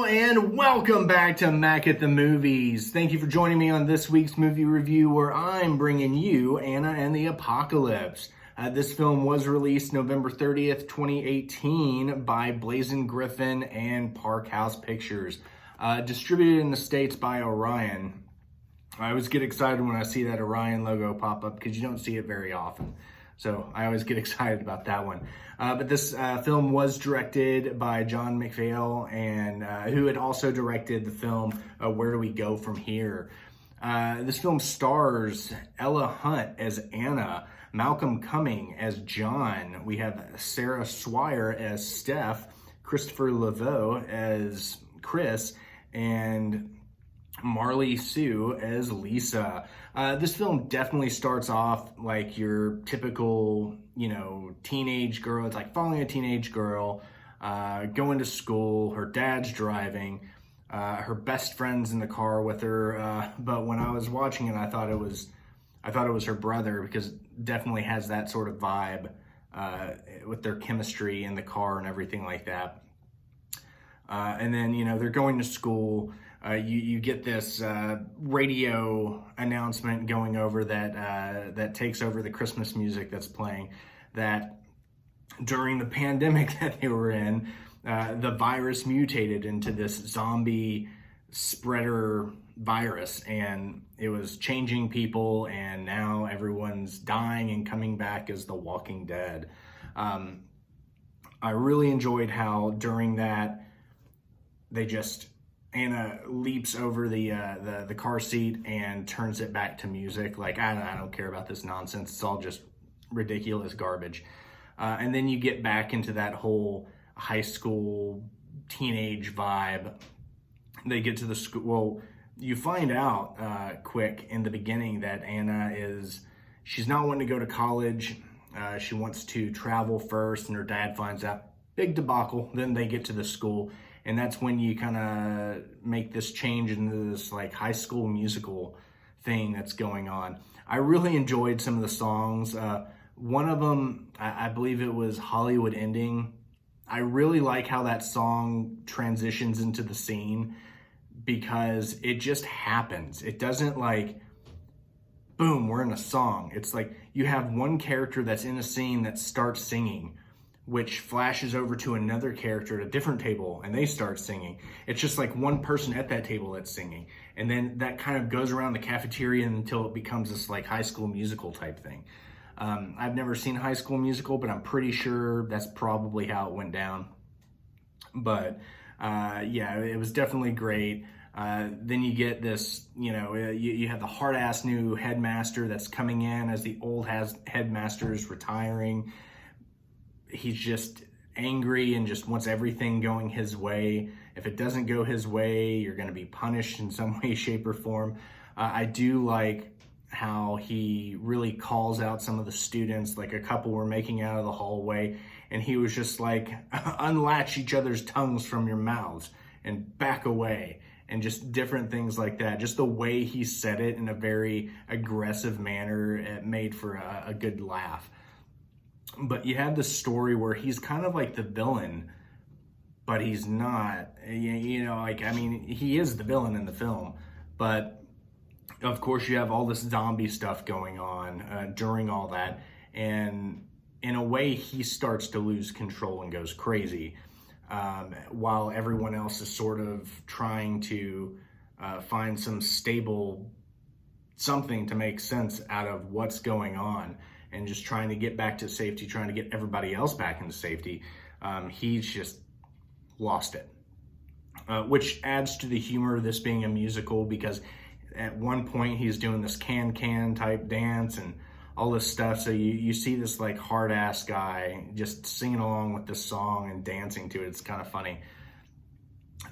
and welcome back to Mac at the Movies. Thank you for joining me on this week's movie review where I'm bringing you Anna and the Apocalypse. This film was released November 30th, 2018 by Blazing Griffin and Park House Pictures. Distributed in the States by Orion. I always get excited when I see that Orion logo pop up because you don't see it very often. So I always get excited about that one. But this film was directed by John McPhail, and who had also directed the film Where Do We Go From Here? This film stars Ella Hunt as Anna, Malcolm Cumming as John. We have Sarah Swire as Steph, Christopher Laveau as Chris, and Marley Sue as Lisa. This film definitely starts off like your typical, teenage girl. It's like following a teenage girl, going to school, her dad's driving, her best friend's in the car with her. But when I was watching it, I thought it was her brother, because it definitely has that sort of vibe with their chemistry in the car and everything like that. And then, they're going to school. You get this radio announcement going over that takes over the Christmas music that's playing, that during the pandemic that they were in, the virus mutated into this zombie spreader virus, and it was changing people, and now everyone's dying and coming back as the Walking Dead. I really enjoyed how during that Anna leaps over the car seat and turns it back to music. Like, I don't care about this nonsense. It's all just ridiculous garbage. And then you get back into that whole high school teenage vibe. They get to the school. Well, you find out quick in the beginning that Anna she's not wanting to go to college. She wants to travel first, and her dad finds out. Big debacle. Then they get to the school. And that's when you kind of make this change into this like high school musical thing that's going on. I really enjoyed some of the songs. One of them, I believe it was Hollywood Ending. I really like how that song transitions into the scene, because it just happens. It doesn't like, boom, we're in a song. It's like you have one character that's in a scene that starts singing, which flashes over to another character at a different table, and they start singing. It's just like one person at that table that's singing. And then that kind of goes around the cafeteria until it becomes this like High School Musical type thing. I've never seen High School Musical, but I'm pretty sure that's probably how it went down. But yeah, it was definitely great. Then you get this, you have the hard-ass new headmaster that's coming in as the old headmaster is retiring. He's just angry and just wants everything going his way. If it doesn't go his way, you're going to be punished in some way, shape, or form. I do like how he really calls out some of the students. Like a couple were making out of the hallway, and he was just like, unlatch each other's tongues from your mouths and back away, and just different things like that. Just the way he said it in a very aggressive manner, it made for a good laugh. But you have this story where he's kind of like the villain, but he's not. He is the villain in the film. But, of course, you have all this zombie stuff going on during all that. And in a way, he starts to lose control and goes crazy, while everyone else is sort of trying to find some stable something to make sense out of what's going on, and just trying to get back to safety, trying to get everybody else back into safety. He's just lost it, which adds to the humor of this being a musical, because at one point he's doing this can type dance and all this stuff. So you see this like hard ass guy just singing along with this song and dancing to it. It's kind of funny.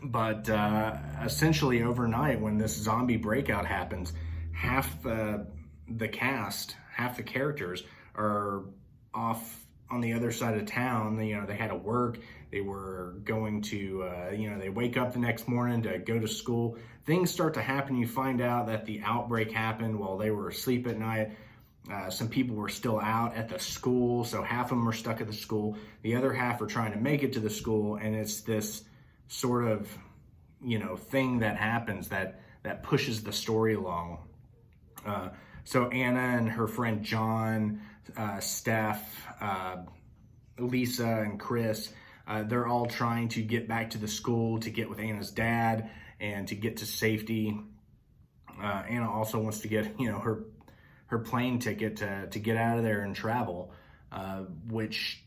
But essentially overnight, when this zombie breakout happens, half the cast, half the characters are off on the other side of town. They had to work. They were going to, they wake up the next morning to go to school. Things start to happen. You find out that the outbreak happened while they were asleep at night. Some people were still out at the school, so half of them are stuck at the school. The other half are trying to make it to the school, and it's this sort of thing that happens that pushes the story along. So Anna and her friend John, Steph, Lisa and Chris, they're all trying to get back to the school to get with Anna's dad and to get to safety. Anna also wants to get, her plane ticket to get out of there and travel, which,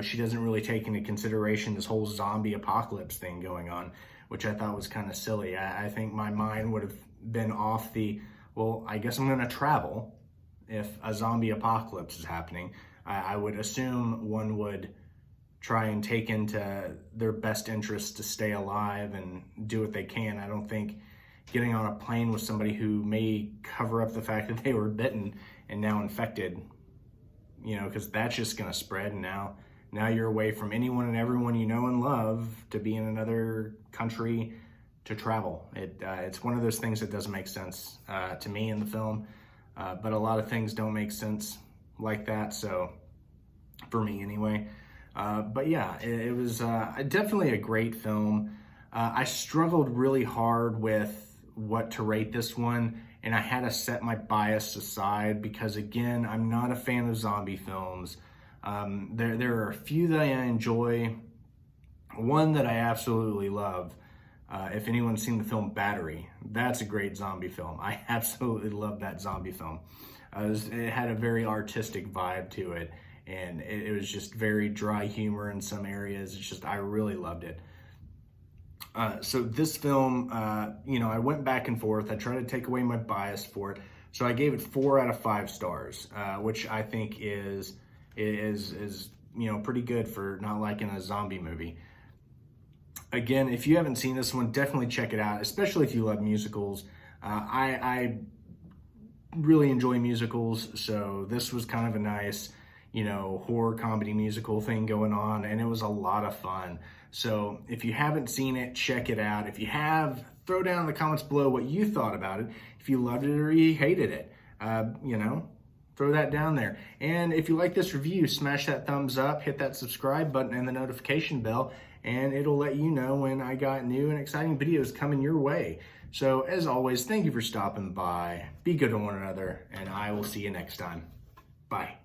she doesn't really take into consideration this whole zombie apocalypse thing going on, which I thought was kind of silly. I think my mind would have been off well, I guess I'm going to travel if a zombie apocalypse is happening. I would assume one would try and take into their best interest to stay alive and do what they can. I don't think getting on a plane with somebody who may cover up the fact that they were bitten and now infected, because that's just going to spread. And now you're away from anyone and everyone you know and love to be in another country to travel. It's one of those things that doesn't make sense to me in the film, but a lot of things don't make sense like that, so for me anyway. But yeah, it was definitely a great film. I struggled really hard with what to rate this one, and I had to set my bias aside because, again, I'm not a fan of zombie films. There are a few that I enjoy. One that I absolutely love, if anyone's seen the film Battery, that's a great zombie film. I absolutely love that zombie film. It had a very artistic vibe to it, and it was just very dry humor in some areas. I really loved it. So this film, I went back and forth. I tried to take away my bias for it. So I gave it 4 out of 5 stars, which I think is pretty good for not liking a zombie movie. Again, if you haven't seen this one, definitely check it out, especially if you love musicals. I really enjoy musicals, so this was kind of a nice, horror comedy musical thing going on, and it was a lot of fun. So if you haven't seen it, check it out. If you have, throw down in the comments below what you thought about it, if you loved it or you hated it. Throw that down there. And if you like this review, smash that thumbs up, hit that subscribe button and the notification bell, and it'll let you know when I got new and exciting videos coming your way. So as always, thank you for stopping by. Be good to one another, and I will see you next time. Bye.